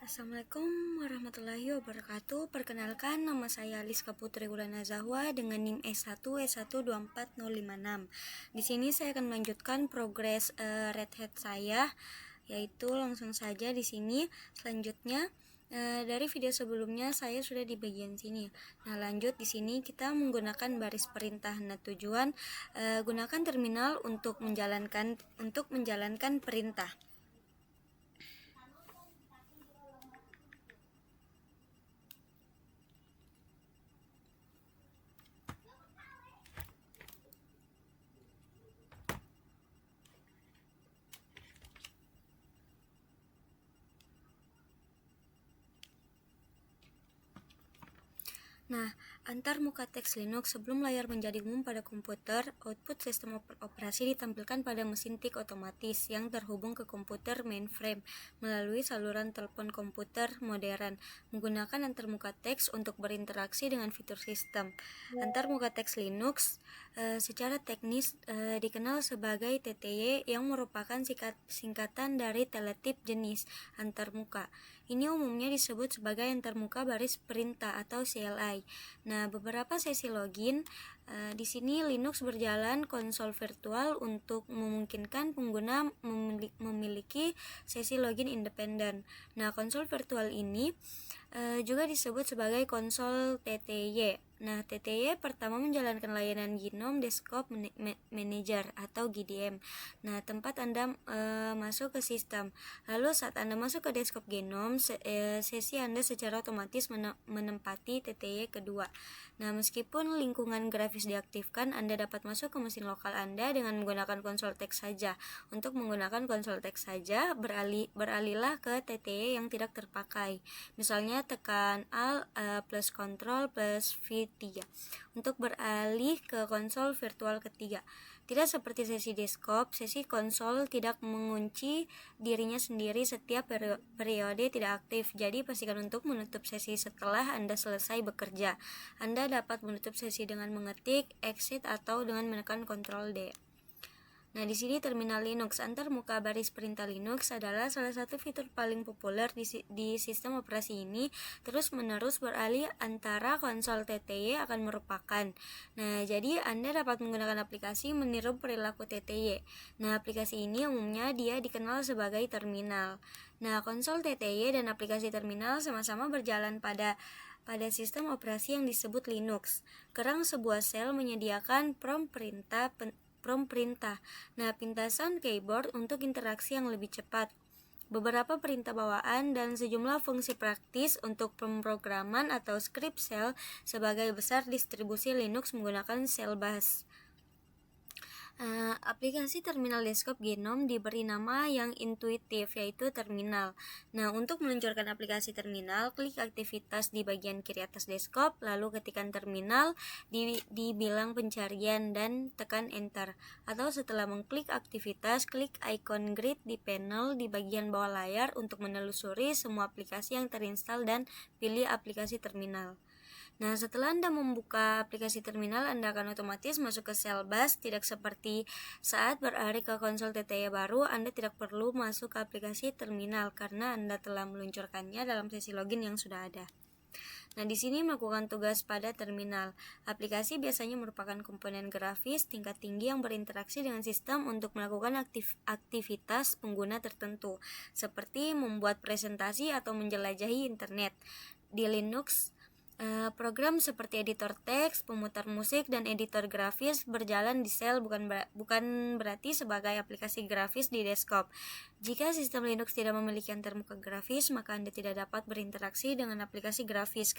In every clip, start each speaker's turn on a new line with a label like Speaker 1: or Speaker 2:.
Speaker 1: Assalamualaikum warahmatullahi wabarakatuh. Perkenalkan, nama saya Aliska Putri Wulana Zahwa dengan NIM S1S1240056. Di sini saya akan melanjutkan progres Red Hat saya, yaitu langsung saja di sini. Selanjutnya dari video sebelumnya saya sudah di bagian sini. Nah, lanjut di sini kita menggunakan baris perintah. Nah, tujuan gunakan terminal untuk menjalankan perintah. Nah, antar muka teks Linux sebelum layar menjadi umum pada komputer, output sistem operasi ditampilkan pada mesin tik otomatis yang terhubung ke komputer mainframe melalui saluran telepon komputer modern, menggunakan antarmuka teks untuk berinteraksi dengan fitur sistem. Antarmuka teks Linux secara teknis dikenal sebagai TTY yang merupakan singkatan dari teletip jenis antarmuka. Ini umumnya disebut sebagai antarmuka baris perintah atau CLI. Nah, beberapa sesi login di sini Linux berjalan konsol virtual untuk memungkinkan pengguna memiliki sesi login independen. Nah, konsol virtual ini juga disebut sebagai konsol TTY. Nah, TTY pertama menjalankan layanan GNOME Desktop Manager atau GDM. Nah, tempat Anda masuk ke sistem. Lalu saat Anda masuk ke desktop GNOME, sesi Anda secara otomatis menempati TTY kedua. Nah, meskipun lingkungan grafis diaktifkan, Anda dapat masuk ke mesin lokal Anda dengan menggunakan konsol teks saja. Untuk menggunakan konsol teks saja, beralihlah ke TTY yang tidak terpakai. Misalnya tekan Alt plus Ctrl plus V3 untuk beralih ke konsol virtual ketiga. Tidak seperti sesi desktop, sesi konsol tidak mengunci dirinya sendiri setiap periode tidak aktif. Jadi pastikan untuk menutup sesi setelah Anda selesai bekerja. Anda dapat menutup sesi dengan mengetik exit atau dengan menekan Ctrl D. Nah, di sini terminal Linux antarmuka baris perintah Linux adalah salah satu fitur paling populer di sistem operasi ini. Terus-menerus beralih antara konsol TTY akan merupakan. Nah, jadi Anda dapat menggunakan aplikasi meniru perilaku TTY. Nah, aplikasi ini umumnya dia dikenal sebagai terminal. Nah, konsol TTY dan aplikasi terminal sama-sama berjalan pada sistem operasi yang disebut Linux. Kerang sebuah sel menyediakan prompt perintah. Nah, pintasan keyboard untuk interaksi yang lebih cepat. Beberapa perintah bawaan dan sejumlah fungsi praktis untuk pemrograman atau script shell sebagai besar distribusi Linux menggunakan shell bash. Aplikasi terminal desktop GNOME diberi nama yang intuitif, yaitu terminal. Nah, untuk meluncurkan aplikasi terminal, klik aktivitas di bagian kiri atas desktop, lalu ketikkan terminal di bilang pencarian dan tekan enter. Atau setelah mengklik aktivitas, klik icon grid di panel di bagian bawah layar untuk menelusuri semua aplikasi yang terinstal dan pilih aplikasi terminal. Nah, setelah Anda membuka aplikasi terminal, Anda akan otomatis masuk ke shell bash. Tidak seperti saat beralih ke konsol TTY baru, Anda tidak perlu masuk ke aplikasi terminal karena Anda telah meluncurkannya dalam sesi login yang sudah ada. Nah, di sini melakukan tugas pada terminal. Aplikasi biasanya merupakan komponen grafis tingkat tinggi yang berinteraksi dengan sistem untuk melakukan aktivitas pengguna tertentu, seperti membuat presentasi atau menjelajahi internet. Di Linux, program seperti editor teks, pemutar musik, dan editor grafis berjalan di shell bukan berarti sebagai aplikasi grafis di desktop. Jika sistem Linux tidak memiliki antarmuka grafis, maka Anda tidak dapat berinteraksi dengan aplikasi grafis,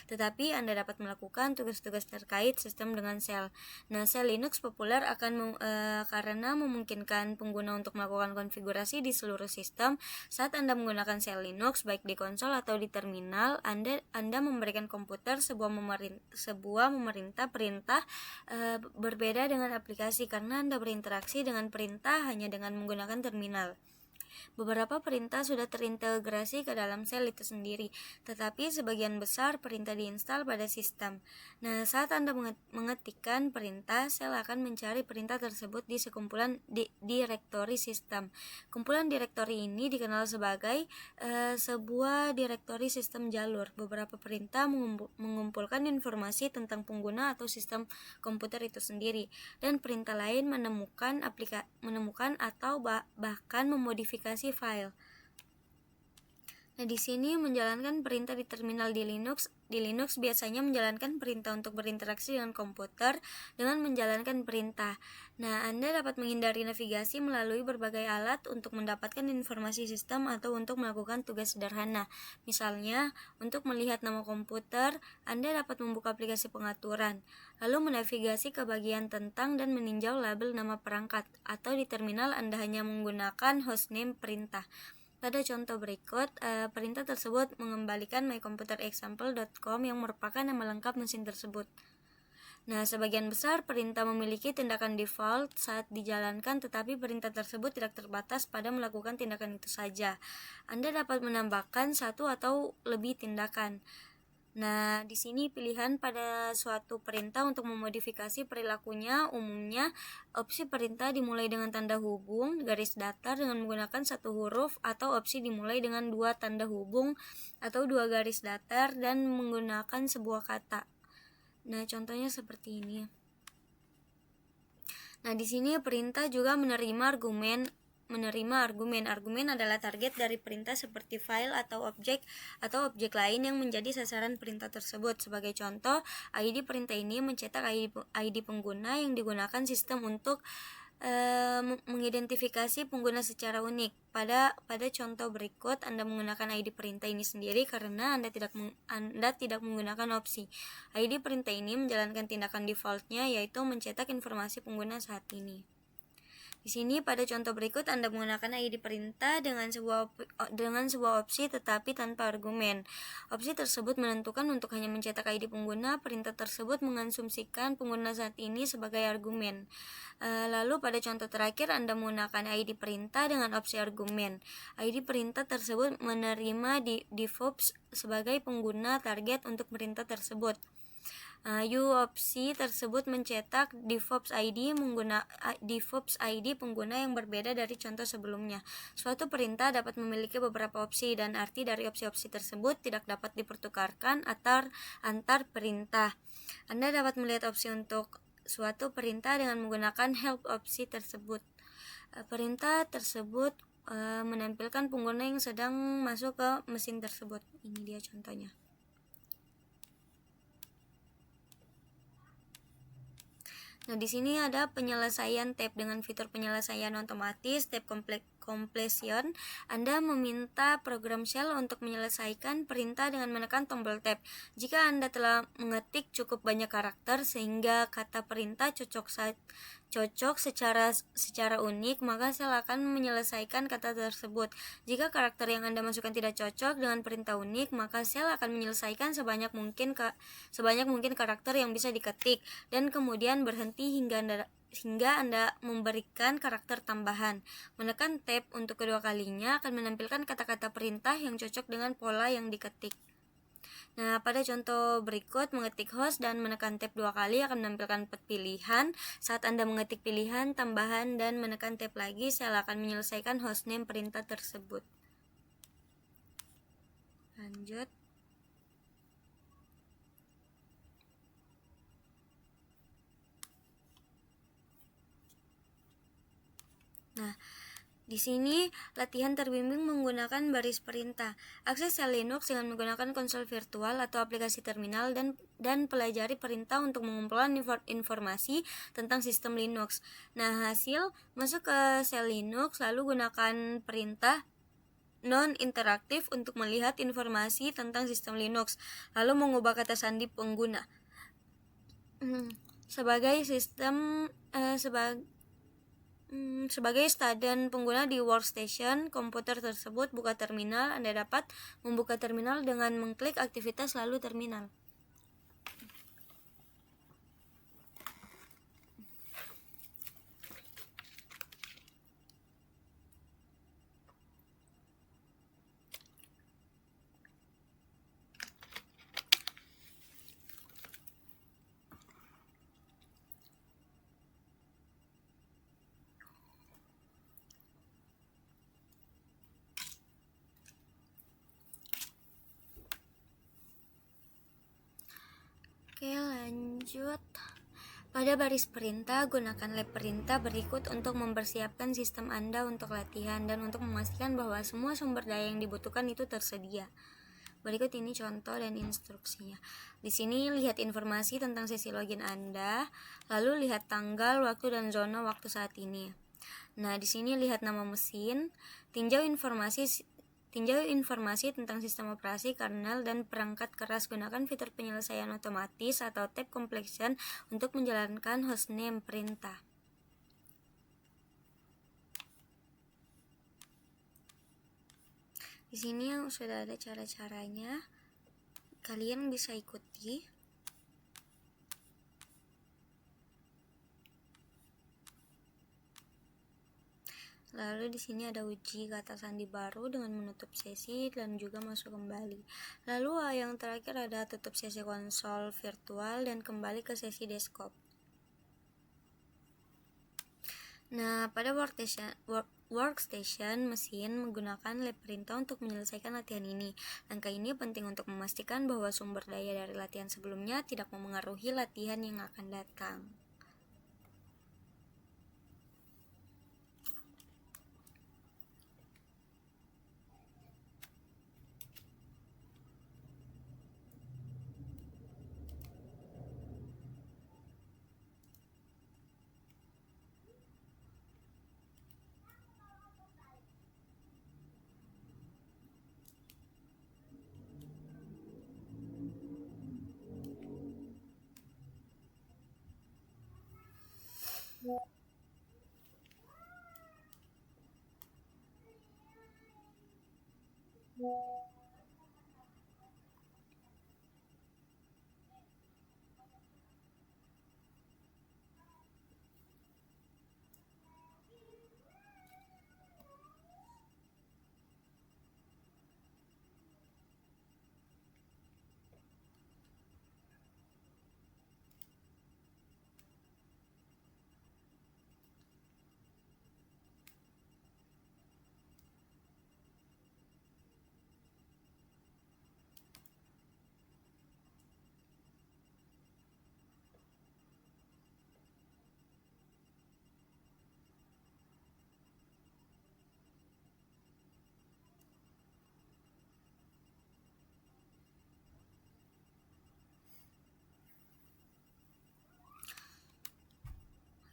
Speaker 1: tetapi Anda dapat melakukan tugas-tugas terkait sistem dengan shell. Nah, shell Linux populer karena memungkinkan pengguna untuk melakukan konfigurasi di seluruh sistem. Saat Anda menggunakan shell Linux, baik di konsol atau di terminal, Anda memberikan komputer sebuah memerintah perintah berbeda dengan aplikasi karena Anda berinteraksi dengan perintah hanya dengan menggunakan terminal. Beberapa perintah sudah terintegrasi ke dalam sel itu sendiri, tetapi sebagian besar perintah diinstal pada sistem. Nah, saat Anda mengetikkan perintah, sel akan mencari perintah tersebut di sekumpulan direktori sistem. Kumpulan direktori ini dikenal sebagai sebuah direktori sistem jalur. Beberapa perintah mengumpulkan informasi tentang pengguna atau sistem komputer itu sendiri, dan perintah lain menemukan atau bahkan memodifikasi file. Nah, di sini menjalankan perintah di terminal di Linux. Di Linux biasanya menjalankan perintah untuk berinteraksi dengan komputer dengan menjalankan perintah. Nah, Anda dapat menghindari navigasi melalui berbagai alat untuk mendapatkan informasi sistem atau untuk melakukan tugas sederhana. Misalnya, untuk melihat nama komputer, Anda dapat membuka aplikasi pengaturan, lalu menavigasi ke bagian tentang dan meninjau label nama perangkat, atau di terminal Anda hanya menggunakan hostname perintah. Pada contoh berikut, perintah tersebut mengembalikan mycomputerexample.com yang merupakan nama lengkap mesin tersebut. Nah, sebagian besar perintah memiliki tindakan default saat dijalankan, tetapi perintah tersebut tidak terbatas pada melakukan tindakan itu saja. Anda dapat menambahkan satu atau lebih tindakan. Nah, di sini pilihan pada suatu perintah untuk memodifikasi perilakunya. Umumnya, opsi perintah dimulai dengan tanda hubung, garis datar dengan menggunakan satu huruf, atau opsi dimulai dengan dua tanda hubung atau dua garis datar dan menggunakan sebuah kata. Nah, contohnya seperti ini. Nah, di sini perintah juga menerima argumen. Argumen adalah target dari perintah seperti file atau objek lain yang menjadi sasaran perintah tersebut. Sebagai contoh, ID perintah ini mencetak ID pengguna yang digunakan sistem untuk mengidentifikasi pengguna secara unik. Pada contoh berikut, Anda menggunakan ID perintah ini sendiri karena Anda tidak menggunakan opsi. ID perintah ini menjalankan tindakan defaultnya, yaitu mencetak informasi pengguna saat ini. Di sini pada contoh berikut Anda menggunakan ID perintah dengan sebuah opsi tetapi tanpa argumen. Opsi tersebut menentukan untuk hanya mencetak ID pengguna. Perintah tersebut mengasumsikan pengguna saat ini sebagai argumen. Lalu pada contoh terakhir Anda menggunakan ID perintah dengan opsi argumen. ID perintah tersebut menerima defaults sebagai pengguna target untuk perintah tersebut. Opsi tersebut mencetak defaults ID pengguna yang berbeda dari contoh sebelumnya. Suatu perintah dapat memiliki beberapa opsi dan arti dari opsi-opsi tersebut tidak dapat dipertukarkan antar perintah. Anda dapat melihat opsi untuk suatu perintah dengan menggunakan help opsi tersebut. Perintah tersebut menampilkan pengguna yang sedang masuk ke mesin tersebut. Ini dia contohnya. Nah, di sini ada penyelesaian tab dengan fitur penyelesaian otomatis, tab completion. Anda meminta program shell untuk menyelesaikan perintah dengan menekan tombol tab. Jika Anda telah mengetik cukup banyak karakter sehingga kata perintah cocok secara unik, maka shell akan menyelesaikan kata tersebut. Jika karakter yang Anda masukkan tidak cocok dengan perintah unik, maka shell akan menyelesaikan sebanyak mungkin karakter yang bisa diketik dan kemudian berhenti hingga Anda memberikan karakter tambahan. Menekan tab untuk kedua kalinya akan menampilkan kata-kata perintah yang cocok dengan pola yang diketik. Nah, pada contoh berikut, mengetik host dan menekan tab dua kali akan menampilkan pilihan. Saat Anda mengetik pilihan tambahan dan menekan tab lagi, shell akan menyelesaikan hostname perintah tersebut. Lanjut. Nah, di sini latihan terbimbing menggunakan baris perintah. Akses sel Linux dengan menggunakan konsol virtual atau aplikasi terminal dan pelajari perintah untuk mengumpulkan informasi tentang sistem Linux. Nah, hasil masuk ke sel Linux lalu gunakan perintah non-interaktif untuk melihat informasi tentang sistem Linux, lalu mengubah kata sandi pengguna. Sebagai stadion pengguna di workstation komputer tersebut, buka terminal. Anda dapat membuka terminal dengan mengklik aktivitas lalu terminal. lanjut. Pada baris perintah, gunakan lab perintah berikut untuk mempersiapkan sistem Anda untuk latihan dan untuk memastikan bahwa semua sumber daya yang dibutuhkan itu tersedia. Berikut ini contoh dan instruksinya. Di sini lihat informasi tentang sesi login Anda, lalu lihat tanggal, waktu, dan zona waktu saat ini. Nah, di sini lihat nama mesin, tinjau informasi tentang sistem operasi, kernel, dan perangkat keras. Gunakan fitur penyelesaian otomatis atau tab completion untuk menjalankan hostname perintah. Di sini sudah ada cara-caranya, kalian bisa ikuti. Lalu di sini ada uji kata sandi baru dengan menutup sesi dan juga masuk kembali. Lalu yang terakhir ada tutup sesi konsol virtual dan kembali ke sesi desktop. Nah, pada workstation mesin menggunakan lab perintah untuk menyelesaikan latihan ini. Langkah ini penting untuk memastikan bahwa sumber daya dari latihan sebelumnya tidak memengaruhi latihan yang akan datang.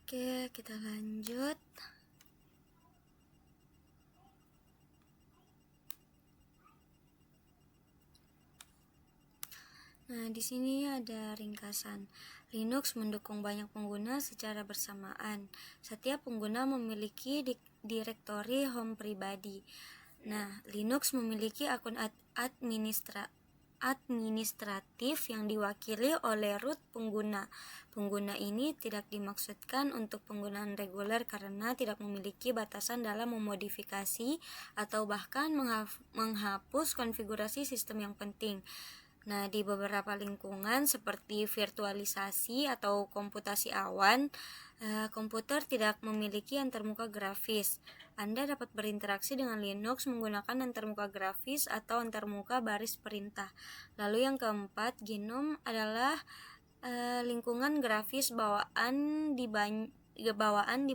Speaker 1: Oke, kita lanjut. Nah, di sini ada ringkasan. Linux mendukung banyak pengguna secara bersamaan. Setiap pengguna memiliki direktori home pribadi. Nah, Linux memiliki akun administratif yang diwakili oleh root pengguna. Pengguna ini tidak dimaksudkan untuk penggunaan reguler karena tidak memiliki batasan dalam memodifikasi atau bahkan menghapus konfigurasi sistem yang penting. Nah, di beberapa lingkungan seperti virtualisasi atau komputasi awan, komputer tidak memiliki antarmuka grafis. Anda dapat berinteraksi dengan Linux menggunakan antarmuka grafis atau antarmuka baris perintah. Lalu yang keempat, GNOME adalah lingkungan grafis bawaan di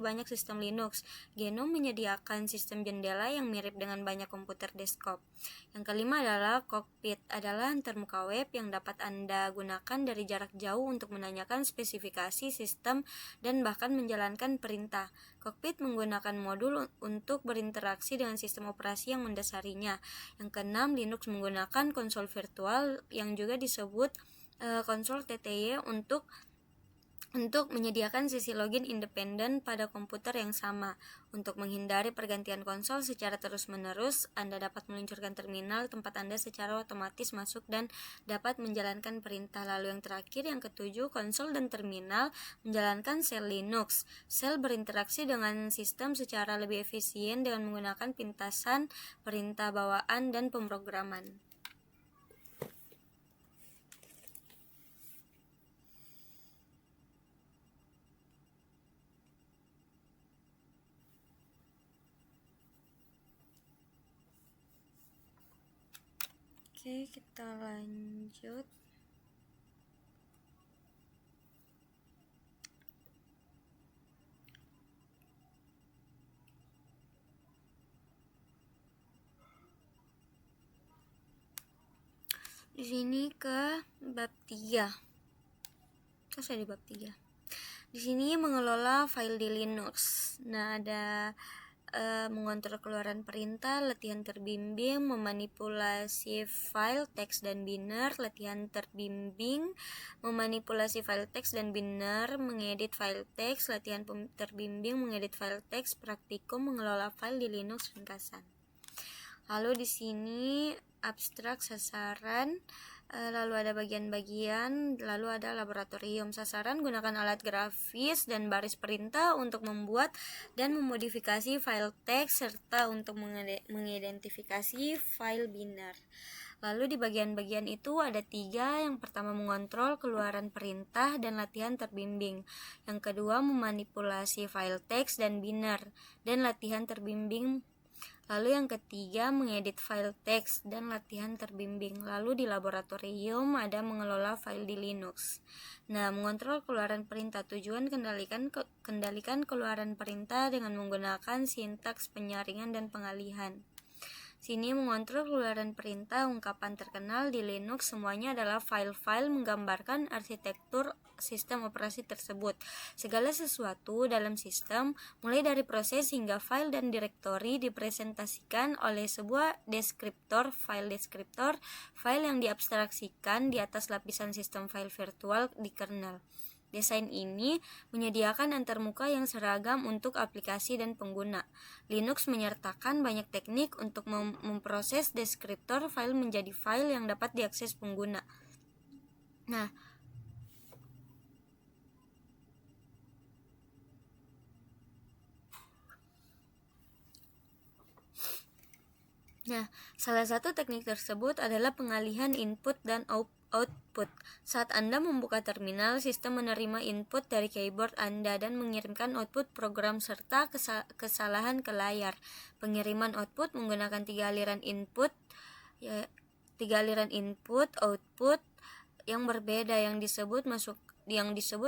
Speaker 1: banyak sistem Linux. GNOME menyediakan sistem jendela yang mirip dengan banyak komputer desktop. Yang kelima adalah Cockpit, adalah antarmuka web yang dapat Anda gunakan dari jarak jauh untuk menanyakan spesifikasi sistem dan bahkan menjalankan perintah. Cockpit menggunakan modul untuk berinteraksi dengan sistem operasi yang mendasarinya. Yang keenam, Linux menggunakan konsol virtual yang juga disebut konsol TTY untuk menyediakan sesi login independen pada komputer yang sama. Untuk menghindari pergantian konsol secara terus-menerus, Anda dapat meluncurkan terminal tempat Anda secara otomatis masuk dan dapat menjalankan perintah. Lalu yang terakhir, yang ketujuh, konsol dan terminal menjalankan shell Linux. Shell berinteraksi dengan sistem secara lebih efisien dengan menggunakan pintasan, perintah bawaan, dan pemrograman. Oke, kita lanjut. Di sini ke bab 3. Saya di bab 3. Di sini mengelola file di Linux. Nah, ada mengontrol keluaran perintah, latihan terbimbing, memanipulasi file teks dan biner, latihan terbimbing, memanipulasi file teks dan biner, mengedit file teks, latihan terbimbing, mengedit file teks, praktikum mengelola file di Linux ringkasan. Lalu di sini abstrak, sasaran, lalu ada bagian-bagian, lalu ada laboratorium. Sasaran gunakan alat grafis dan baris perintah untuk membuat dan memodifikasi file teks serta untuk mengidentifikasi file biner. Lalu di bagian-bagian itu ada 3. Yang pertama mengontrol keluaran perintah dan latihan terbimbing. Yang kedua memanipulasi file teks dan biner dan latihan terbimbing. Lalu yang ketiga mengedit file teks dan latihan terbimbing. Lalu di laboratorium ada mengelola file di Linux. Nah, mengontrol keluaran perintah. Tujuan kendalikan keluaran perintah dengan menggunakan sintaks penyaringan dan pengalihan. Sini mengontrol keluaran perintah. Ungkapan terkenal di Linux semuanya adalah file-file menggambarkan arsitektur sistem operasi tersebut. Segala sesuatu dalam sistem, mulai dari proses hingga file dan direktori, dipresentasikan oleh sebuah deskriptor, file yang diabstraksikan di atas lapisan sistem file virtual di kernel. Desain ini menyediakan antarmuka yang seragam untuk aplikasi dan pengguna. Linux menyertakan banyak teknik untuk memproses deskriptor file menjadi file yang dapat diakses pengguna. Nah, salah satu teknik tersebut adalah pengalihan input dan output. Saat Anda membuka terminal, sistem menerima input dari keyboard Anda dan mengirimkan output program serta kesalahan ke layar. Pengiriman output menggunakan 3 aliran input, 3 aliran input output yang berbeda yang disebut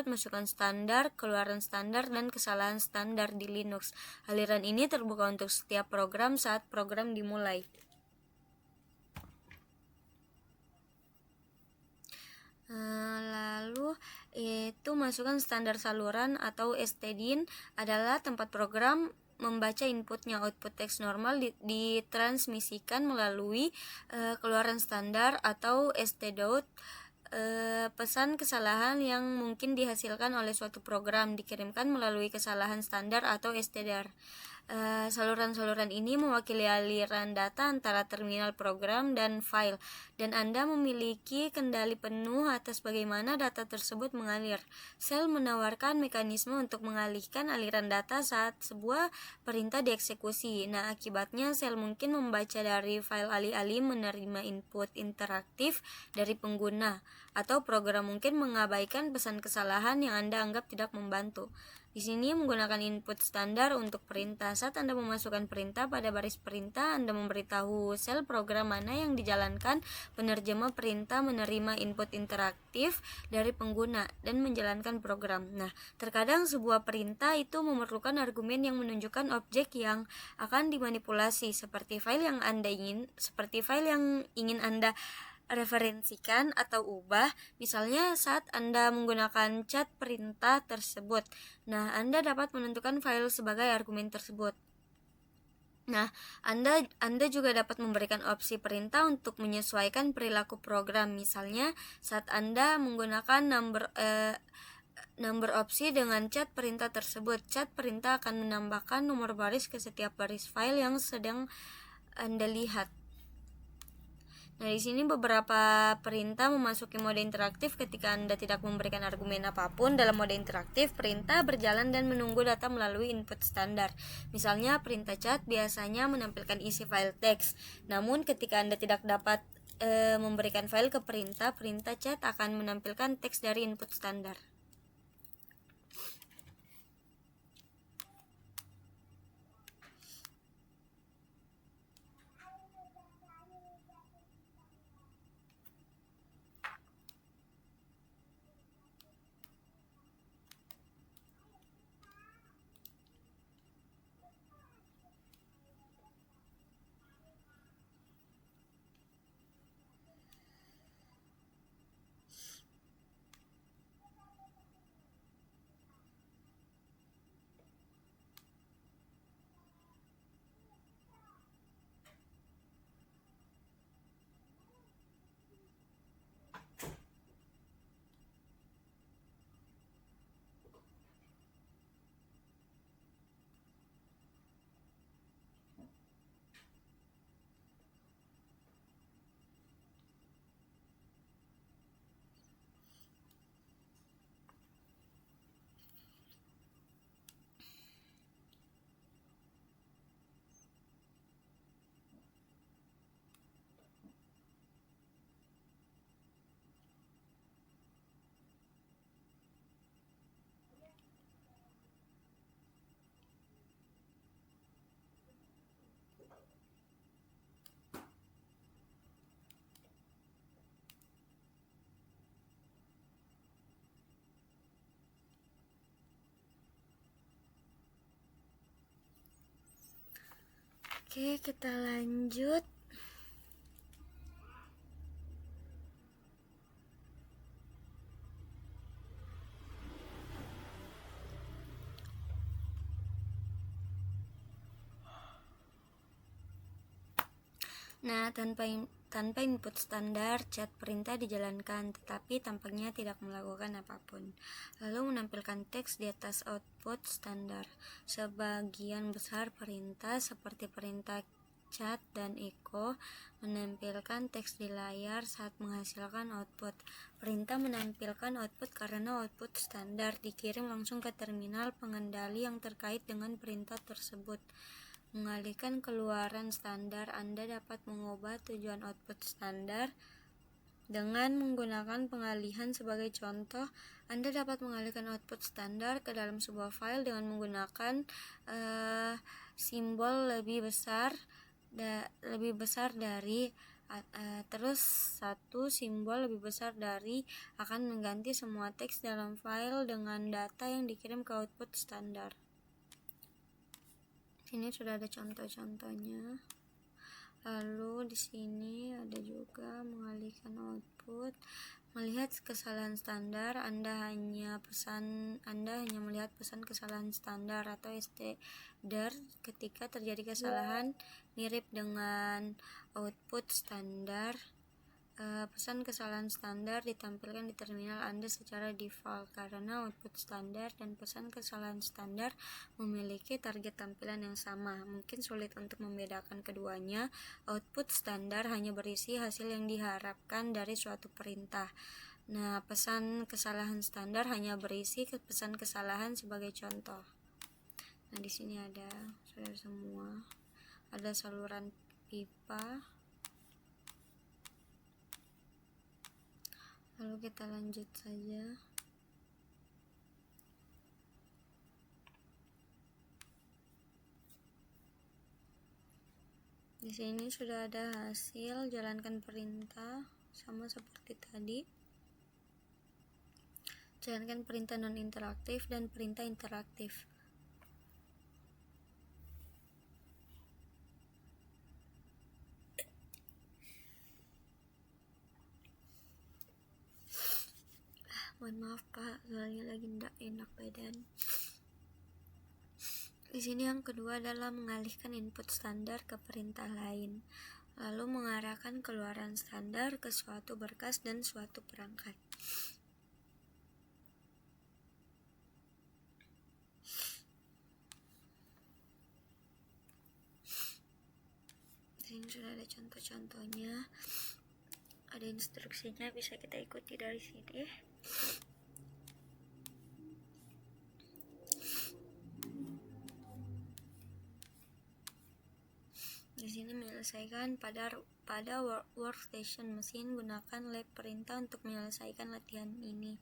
Speaker 1: masukan standar, keluaran standar, dan kesalahan standar di Linux. Aliran ini terbuka untuk setiap program saat program dimulai. Lalu itu masukan standar saluran atau stdin adalah tempat program membaca inputnya. Output teks normal ditransmisikan melalui keluaran standar atau stdout. Pesan kesalahan yang mungkin dihasilkan oleh suatu program dikirimkan melalui kesalahan standar atau stdar. Saluran-saluran ini mewakili aliran data antara terminal program dan file, dan Anda memiliki kendali penuh atas bagaimana data tersebut mengalir. Shell menawarkan mekanisme untuk mengalihkan aliran data saat sebuah perintah dieksekusi. Nah, akibatnya Shell mungkin membaca dari file alih-alih menerima input interaktif dari pengguna, atau program mungkin mengabaikan pesan kesalahan yang Anda anggap tidak membantu. Di sini menggunakan input standar untuk perintah. Saat Anda memasukkan perintah pada baris perintah, Anda memberitahu Shell program mana yang dijalankan. Penerjemah perintah menerima input interaktif dari pengguna dan menjalankan program. Nah, terkadang sebuah perintah itu memerlukan argumen yang menunjukkan objek yang akan dimanipulasi, seperti file yang ingin Anda referensikan atau ubah, misalnya saat Anda menggunakan cat perintah tersebut. Nah, Anda dapat menentukan file sebagai argumen tersebut. Nah, Anda juga dapat memberikan opsi perintah untuk menyesuaikan perilaku program. Misalnya, saat Anda menggunakan number opsi dengan cat perintah tersebut, cat perintah akan menambahkan nomor baris ke setiap baris file yang sedang Anda lihat. Nah, di sini beberapa perintah memasuki mode interaktif ketika Anda tidak memberikan argumen apapun. Dalam mode interaktif, perintah berjalan dan menunggu data melalui input standar. Misalnya, perintah cat biasanya menampilkan isi file teks. Namun, ketika Anda tidak dapat memberikan file ke perintah cat akan menampilkan teks dari input standar. Oke, kita lanjut. Nah, tanpa input standar, chat perintah dijalankan, tetapi tampaknya tidak melakukan apapun. Lalu menampilkan teks di atas output standar. Sebagian besar perintah seperti perintah chat dan echo menampilkan teks di layar saat menghasilkan output. Perintah menampilkan output karena output standar dikirim langsung ke terminal pengendali yang terkait dengan perintah tersebut. Mengalihkan keluaran standar, Anda dapat mengubah tujuan output standar dengan menggunakan pengalihan. Sebagai contoh, Anda dapat mengalihkan output standar ke dalam sebuah file dengan menggunakan simbol lebih besar dari terus satu simbol lebih besar dari akan mengganti semua teks dalam file dengan data yang dikirim ke output standar. Ini sudah ada contoh-contohnya. Lalu di sini ada juga mengalihkan output. Melihat kesalahan standar, Anda hanya melihat pesan kesalahan standar atau stder ketika terjadi kesalahan mirip dengan output standar. Pesan kesalahan standar ditampilkan di terminal Anda secara default karena output standar dan pesan kesalahan standar memiliki target tampilan yang sama. Mungkin sulit untuk membedakan keduanya. Output standar hanya berisi hasil yang diharapkan dari suatu perintah. Nah, pesan kesalahan standar hanya berisi pesan kesalahan sebagai contoh. Nah, di sini sudah semua. Ada saluran pipa. Lalu kita lanjut saja. Di sini sudah ada hasil jalankan perintah sama seperti tadi. Jalankan perintah non interaktif dan perintah interaktif. Mohon maaf Pak, soalnya lagi tidak enak badan. Di sini yang kedua adalah mengalihkan input standar ke perintah lain, lalu mengarahkan keluaran standar ke suatu berkas dan suatu perangkat. Di sini sudah ada contoh-contohnya, ada instruksinya, bisa kita ikuti dari sini. Di sini menyelesaikan pada workstation mesin, gunakan lab perintah untuk menyelesaikan latihan ini.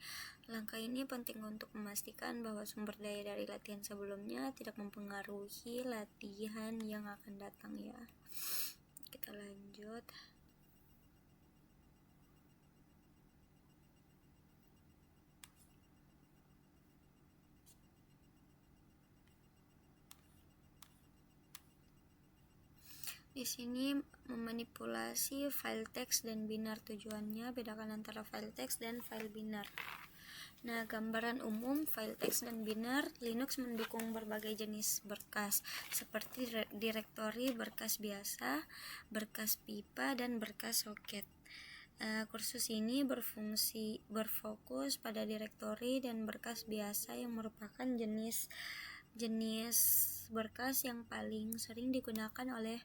Speaker 1: Langkah ini penting untuk memastikan bahwa sumber daya dari latihan sebelumnya tidak mempengaruhi latihan yang akan datang ya. Kita lanjut. Di sini memanipulasi file teks dan binar. Tujuannya bedakan antara file teks dan file binar. Nah, gambaran umum file teks dan binar. Linux mendukung berbagai jenis berkas seperti direktori berkas biasa, berkas pipa, dan berkas soket. Kursus ini berfokus pada direktori dan berkas biasa yang merupakan jenis berkas yang paling sering digunakan oleh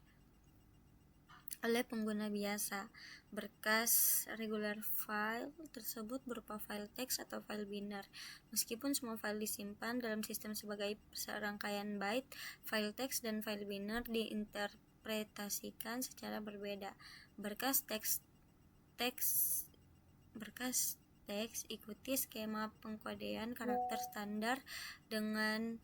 Speaker 1: pengguna biasa. Berkas regular file tersebut berupa file teks atau file binar. Meskipun semua file disimpan dalam sistem sebagai serangkaian byte, file teks dan file binar diinterpretasikan secara berbeda. Berkas teks ikuti skema pengkodean karakter standar dengan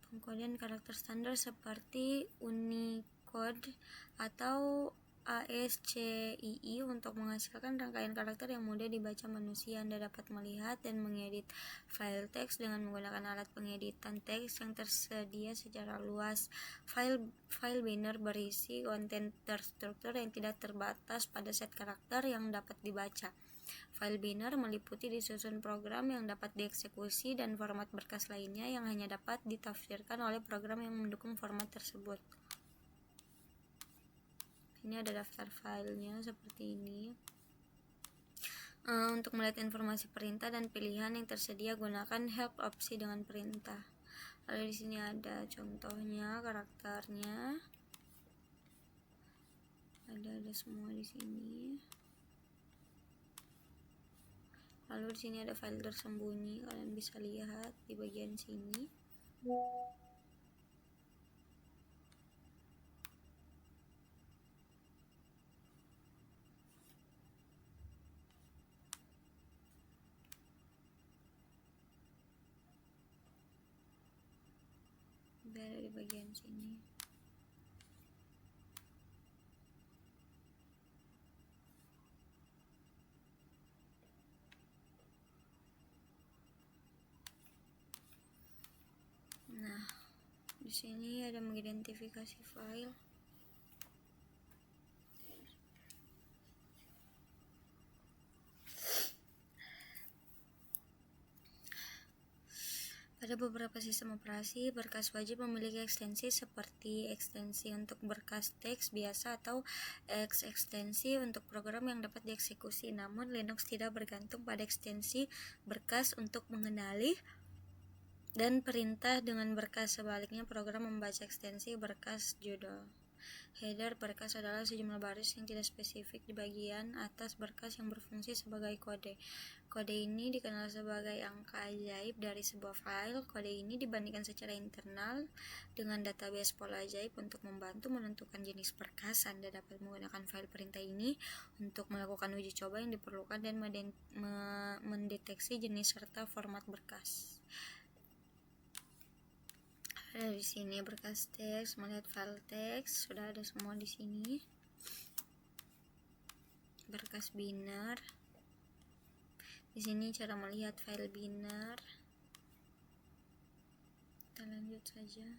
Speaker 1: pengkodean karakter standar seperti Unicode atau ASCII untuk menghasilkan rangkaian karakter yang mudah dibaca manusia. Anda dapat melihat dan mengedit file teks dengan menggunakan alat pengeditan teks yang tersedia secara luas. File binner berisi konten terstruktur yang tidak terbatas pada set karakter yang dapat dibaca. File binner meliputi disusun program yang dapat dieksekusi dan format berkas lainnya yang hanya dapat ditafsirkan oleh program yang mendukung format tersebut. Ini ada daftar filenya seperti ini. Untuk melihat informasi perintah dan pilihan yang tersedia, gunakan help opsi dengan perintah. Lalu di sini ada contohnya, karakternya. Ada semua di sini. Lalu di sini ada file tersembunyi, kalian bisa lihat di bagian sini. Ada di bagian sini. Nah, di sini ada mengidentifikasi file. Pada beberapa sistem operasi, berkas wajib memiliki ekstensi seperti ekstensi untuk berkas teks biasa atau ekstensi untuk program yang dapat dieksekusi. Namun, Linux tidak bergantung pada ekstensi berkas untuk mengenali dan perintah dengan berkas. Sebaliknya, program membaca ekstensi berkas judul. Header berkas adalah sejumlah baris yang tidak spesifik di bagian atas berkas yang berfungsi sebagai kode. Kode ini dikenal sebagai angka ajaib dari sebuah file. Kode ini dibandingkan secara internal dengan database pola ajaib untuk membantu menentukan jenis berkas. Anda dapat menggunakan file perintah ini untuk melakukan uji coba yang diperlukan dan mendeteksi jenis serta format berkas. Ada di sini berkas teks, melihat file teks, sudah ada semua di sini. Berkas binner. Di sini cara melihat file binner. Kita lanjut saja.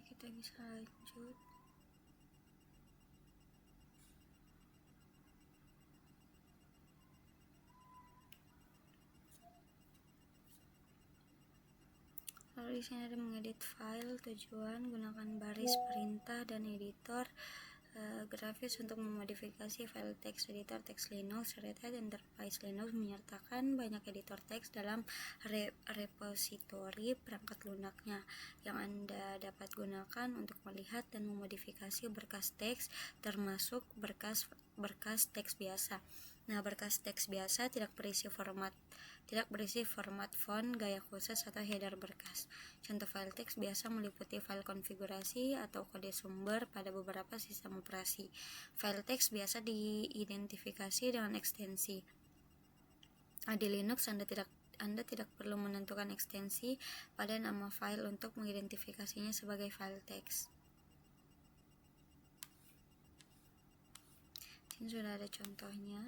Speaker 1: kita bisa lanjut. Lalu di sini ada mengedit file. Tujuan gunakan baris perintah dan editor grafis untuk memodifikasi file teks. Editor teks Linux Red Hat Enterprise Linux menyertakan banyak editor teks dalam repositori perangkat lunaknya yang Anda dapat gunakan untuk melihat dan memodifikasi berkas teks, termasuk berkas teks biasa. Nah, berkas teks biasa tidak berisi format font, gaya khusus, atau header berkas. Contoh file teks biasa meliputi file konfigurasi atau kode sumber pada beberapa sistem operasi. File teks biasa diidentifikasi dengan ekstensi. Di Linux, Anda tidak perlu menentukan ekstensi pada nama file untuk mengidentifikasinya sebagai file teks. Ini sudah ada contohnya.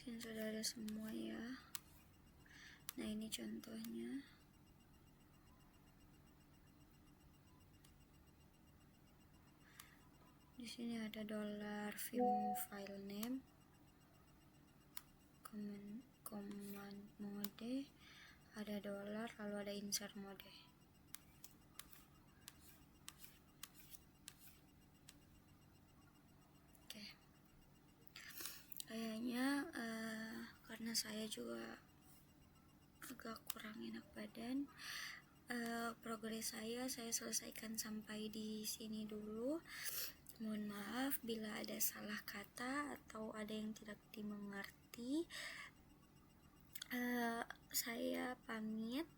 Speaker 1: Ini sudah ada semua ya. Nah, ini contohnya. Di sini ada $vim file name, command mode, ada $, lalu ada insert mode. Oke. Kayaknya karena saya juga agak kurang enak badan, progres saya selesaikan sampai di sini dulu. Mohon maaf bila ada salah kata atau ada yang tidak dimengerti. Saya pamit.